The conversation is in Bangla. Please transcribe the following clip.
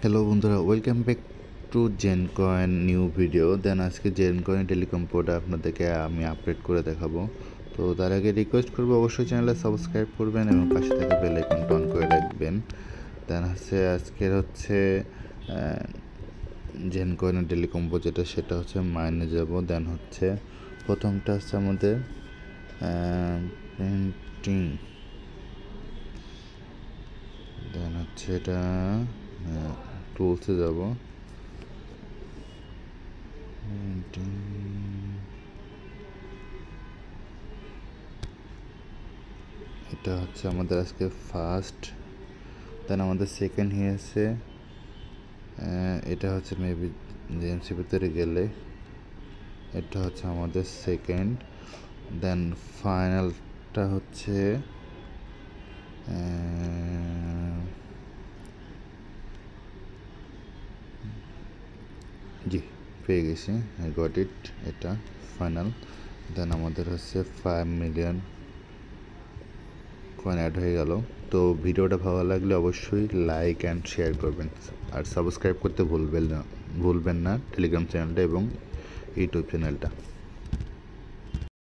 হ্যালো বন্ধুরা, ওয়েলকাম ব্যাক টু জেনকয়েন নিউ ভিডিও। দেন আজকে জেনকয়েন টেলিকম পোর্টে আপনাদেরকে আমি আপডেট করে দেখাবো। তো তার আগে রিকোয়েস্ট করবো অবশ্যই চ্যানেলে সাবস্ক্রাইব করবেন এবং পাশে থাকা বেল আইকনটা অন করে রাখবেন। দেন আজকের জেনকয়েনের টেলিকম পোর্ট যেটা সেটা হচ্ছে মাইনে যাব। দেন প্রথমটা হচ্ছে আমাদের প্রিন্টিং। দেন এটা টুলসে যাব। এটা হচ্ছে আমাদের আজকে ফার্স্ট। দেন আমাদের সেকেন্ড হয়েছে এটা হচ্ছে মেবি জিএমসি ভিতরে গেলে এটা হচ্ছে আমাদের সেকেন্ড। দেন ফাইনালটা হচ্ছে জি পেয়ে গেছি, আই গট ইট, এটা ফাইনাল। দেন আমাদের হচ্ছে 5 মিলিয়ন কয়েন অ্যাড হয়ে গেল। তো ভিডিওটা ভালো লাগলে অবশ্যই লাইক অ্যান্ড শেয়ার করবেন আর সাবস্ক্রাইব করতে ভুলবেন না টেলিগ্রাম চ্যানেলটা এবং ইউটিউব চ্যানেলটা।